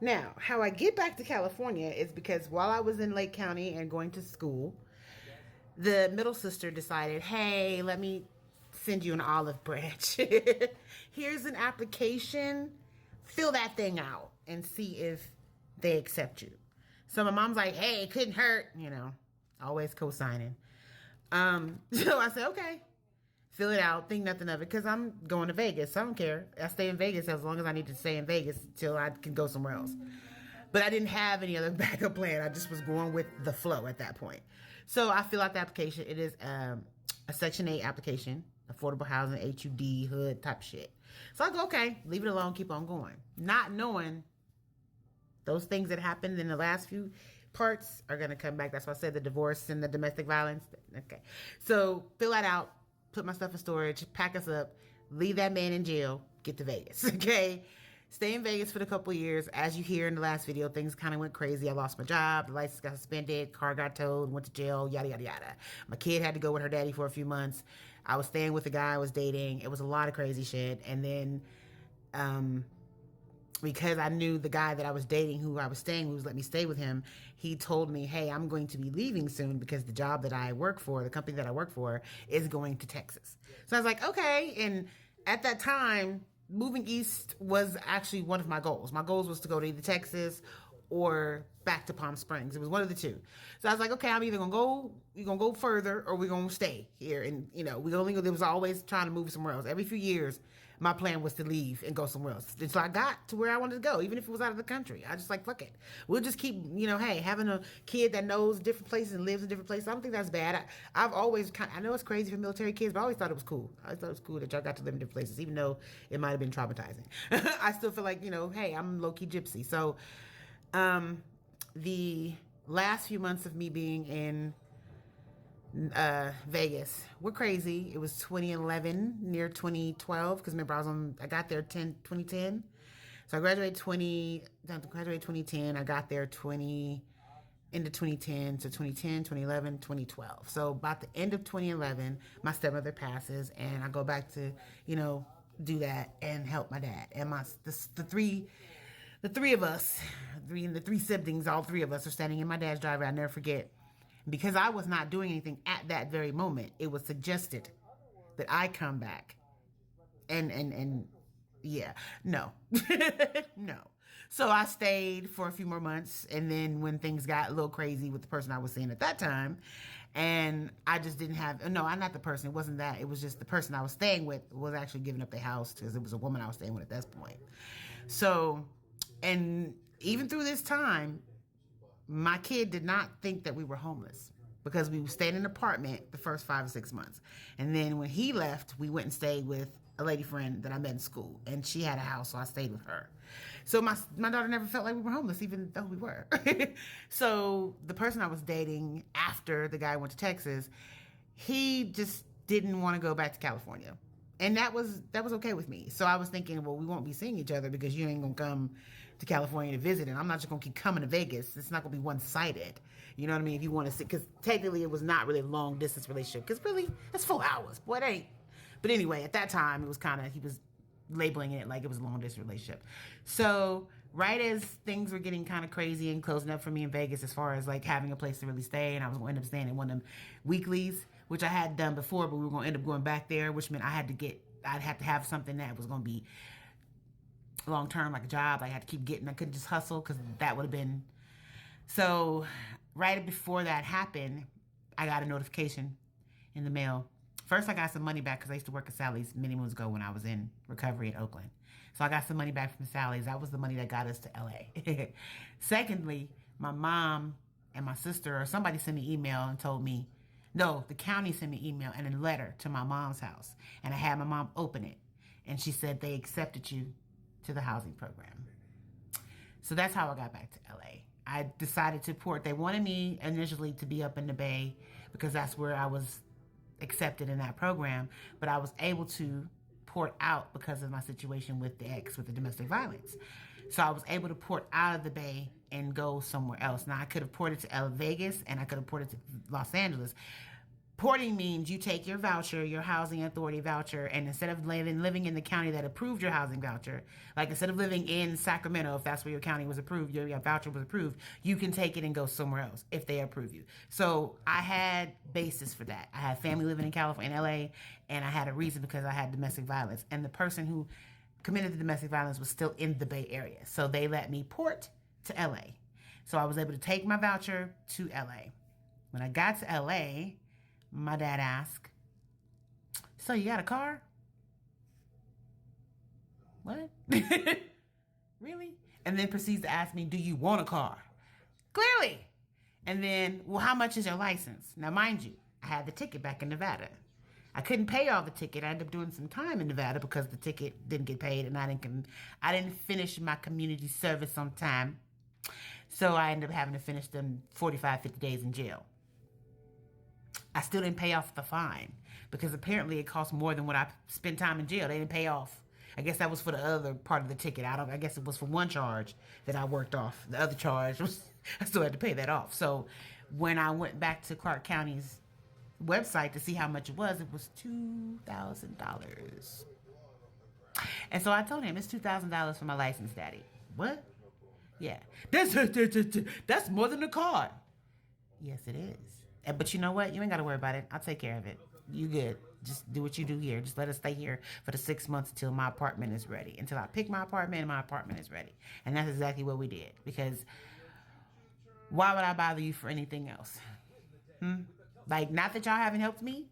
Now, how I get back to California is because while I was in Lake County and going to school, the middle sister decided, hey, let me send you an olive branch. Here's an application. Fill that thing out and see if they accept you. So my mom's like, hey, it couldn't hurt, always co-signing. So I said, okay, fill it out, think nothing of it, because I'm going to Vegas. So I don't care. I stay in Vegas as long as I need to stay in Vegas until I can go somewhere else. But I didn't have any other backup plan. I just was going with the flow at that point. So I fill out the application. It is a Section 8 application, affordable housing, HUD, hood type shit. So I go, okay, leave it alone, keep on going. Not knowing those things that happened in the last few parts are going to come back. That's why I said the divorce and the domestic violence. Okay. So fill that out, put my stuff in storage, pack us up, leave that man in jail, get to Vegas. Okay. Stay in Vegas for a couple of years. As you hear in the last video, things kind of went crazy. I lost my job. The license got suspended. Car got towed. Went to jail. Yada, yada, yada. My kid had to go with her daddy for a few months. I was staying with the guy I was dating. It was a lot of crazy shit. And then, because I knew the guy that I was dating, who I was staying, who was letting me stay with him, he told me, hey, I'm going to be leaving soon because the job that I work for, the company that I work for, is going to Texas. So I was like, okay. And at that time, moving east was actually one of my goals. My goals was to go to either Texas or back to Palm Springs. It was one of the two. So I was like, okay, I'm either we're gonna go further or we're gonna stay here. And there was always trying to move somewhere else. Every few years, my plan was to leave and go somewhere else. And so I got to where I wanted to go, even if it was out of the country. I just like, fuck it. We'll just keep, hey, having a kid that knows different places and lives in different places. I don't think that's bad. I've always I know it's crazy for military kids, but I always thought it was cool. I always thought it was cool that y'all got to live in different places, even though it might have been traumatizing. I still feel like, hey, I'm low-key gypsy. So, the last few months of me being in Vegas were crazy. It was 2011 near 2012 because remember I got there 2010. So I graduated 2010. I got there into 2010, so 2010, 2011, 2012. So about the end of 2011, my stepmother passes and I go back to, do that and help my dad. And the three of us, the three siblings, all three of us are standing in my dad's driveway. I'll never forget. Because I was not doing anything at that very moment, it was suggested that I come back. And yeah, no. No. So I stayed for a few more months. And then when things got a little crazy with the person I was seeing at that time, and I just didn't have, no, I'm not the person. It wasn't that. It was just the person I was staying with was actually giving up their house because it was a woman I was staying with at that point. So, and even through this time, my kid did not think that we were homeless because we stayed in an apartment the first 5 or 6 months. And then when he left, we went and stayed with a lady friend that I met in school. And she had a house, so I stayed with her. So my daughter never felt like we were homeless, even though we were. So the person I was dating after the guy went to Texas, he just didn't want to go back to California. And that was okay with me. So I was thinking, well, we won't be seeing each other because you ain't gonna come to California to visit, and I'm not just gonna keep coming to Vegas. It's not gonna be one-sided. You know what I mean? If you want to see, because technically it was not really a long distance relationship. Because really, that's 4 hours. Boy, it ain't. But anyway, at that time, it was he was labeling it like it was a long distance relationship. So right as things were getting kind of crazy and closing up for me in Vegas, as far as like having a place to really stay, and I was going to end up staying in one of them weeklies, which I had done before, but we were going to end up going back there, which meant I'd have to have something that was going to be long term, like a job. I had to keep getting. I couldn't just hustle because that would have been. So right before that happened, I got a notification in the mail. First, I got some money back because I used to work at Sally's many moons ago when I was in recovery in Oakland. So I got some money back from Sally's. That was the money that got us to LA. Secondly, my mom and my sister or somebody sent me an email and told me, no, the county sent me an email and a letter to my mom's house. And I had my mom open it. And she said they accepted you to the housing program. So that's how I got back to LA. I decided to port. They wanted me initially to be up in the Bay because that's where I was accepted in that program, but I was able to port out because of my situation with the domestic violence. So I was able to port out of the Bay and go somewhere else. Now I could have ported to Vegas and I could have ported to Los Angeles, Porting means you take your voucher, your housing authority voucher, and instead of living in the county that approved your housing voucher, like instead of living in Sacramento, if that's where your county was approved, your voucher was approved, you can take it and go somewhere else if they approve you. So I had basis for that. I had family living in California, in LA, and I had a reason because I had domestic violence. And the person who committed the domestic violence was still in the Bay Area. So they let me port to LA. So I was able to take my voucher to LA. When I got to LA, my dad asked, "So you got a car?" What? Really? And then proceeds to ask me, "Do you want a car?" Clearly. And then, "Well, how much is your license?" Now, mind you, I had the ticket back in Nevada. I couldn't pay all the ticket. I ended up doing some time in Nevada because the ticket didn't get paid, and I didn't finish my community service on time. So I ended up having to finish them 45, 50 days in jail. I still didn't pay off the fine because apparently it cost more than what I spent time in jail. They didn't pay off. I guess that was for the other part of the ticket. I guess it was for one charge that I worked off. The other charge was I still had to pay that off. So when I went back to Clark County's website to see how much it was $2,000. And so I told him, "It's $2,000 for my license, Daddy." What? Yeah. That's more than a car. Yes, it is. But you know what? You ain't got to worry about it. I'll take care of it. You good. Just do what you do here. Just let us stay here for the 6 months until my apartment is ready. Until I pick my apartment and my apartment is ready. And that's exactly what we did. Because why would I bother you for anything else? Like, not that y'all haven't helped me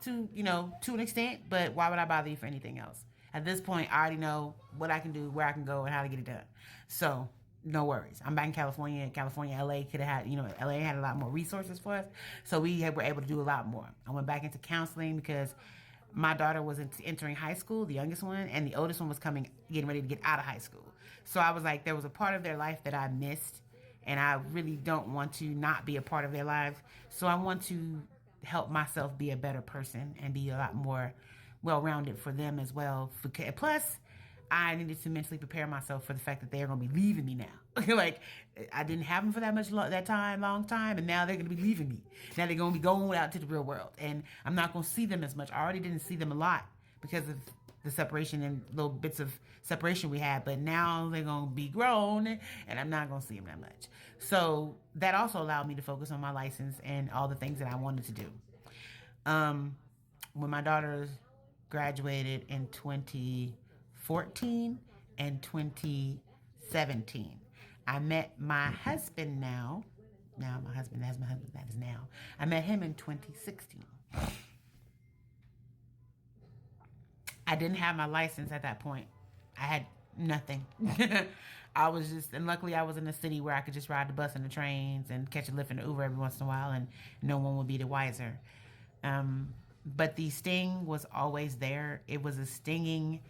to an extent, but why would I bother you for anything else? At this point, I already know what I can do, where I can go, and how to get it done. So, no worries. I'm back in California. LA could have had, LA had a lot more resources for us. So were able to do a lot more. I went back into counseling because my daughter was entering high school, the youngest one, and the oldest one was getting ready to get out of high school. So I was like, there was a part of their life that I missed, and I really don't want to not be a part of their lives. So I want to help myself be a better person and be a lot more well-rounded for them as well. Plus, I needed to mentally prepare myself for the fact that they're going to be leaving me now. Like, I didn't have them for long time, and now they're going to be leaving me. Now they're going to be going out to the real world, and I'm not going to see them as much. I already didn't see them a lot because of the separation and little bits of separation we had, but now they're going to be grown, and I'm not going to see them that much. So that also allowed me to focus on my license and all the things that I wanted to do. When my daughter graduated in 2014 and 2017. I met my husband now. Now my husband, that's my husband, that is now. I met him in 2016. I didn't have my license at that point. I had nothing. And luckily I was in a city where I could just ride the bus and the trains and catch a Lyft and the Uber every once in a while, and no one would be the wiser. But the sting was always there. It was a stinging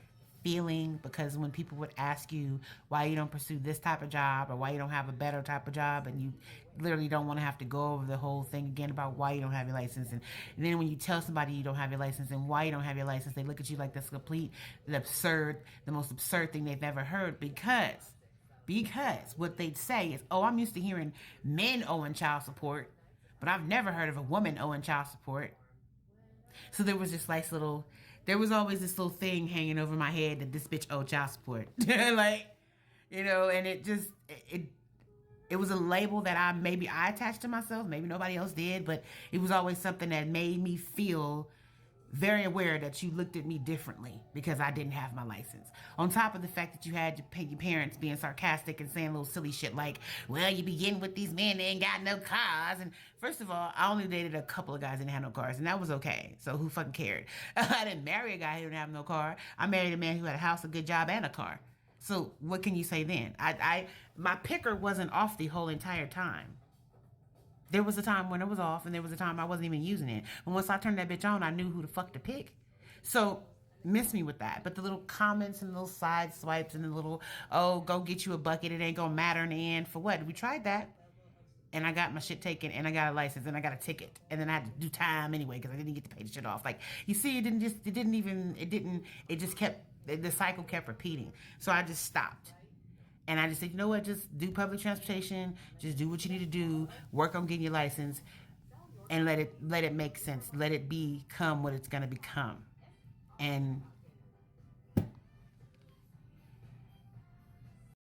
feeling because when people would ask you why you don't pursue this type of job or why you don't have a better type of job, and you literally don't want to have to go over the whole thing again about why you don't have your license, and then when you tell somebody you don't have your license and why you don't have your license, they look at you like that's the most absurd thing they've ever heard, because what they'd say is, "Oh, I'm used to hearing men owing child support, but I've never heard of a woman owing child support." So there was always this little thing hanging over my head that this bitch owed child support. And it was a label that I attached to myself. Maybe nobody else did, but it was always something that made me feel very aware that you looked at me differently because I didn't have my license. On top of the fact that you had your parents being sarcastic and saying little silly shit like, "Well, you be getting with these men, they ain't got no cars." And first of all, I only dated a couple of guys that didn't have no cars, and that was okay. So who fucking cared? I didn't marry a guy who didn't have no car. I married a man who had a house, a good job, and a car. So what can you say then? My picker wasn't off the whole entire time. There was a time when it was off, and there was a time I wasn't even using it. And once I turned that bitch on, I knew who the fuck to pick. So, miss me with that. But the little comments and little side swipes and the little, "Oh, go get you a bucket, it ain't gonna matter in the end." For what? We tried that. And I got my shit taken, and I got a license, and I got a ticket. And then I had to do time anyway, because I didn't get to pay the shit off. Like, you see, the cycle kept repeating. So I just stopped. And I just said, you know what, just do public transportation, just do what you need to do, work on getting your license. and let it make sense. Let it become what it's going to become. And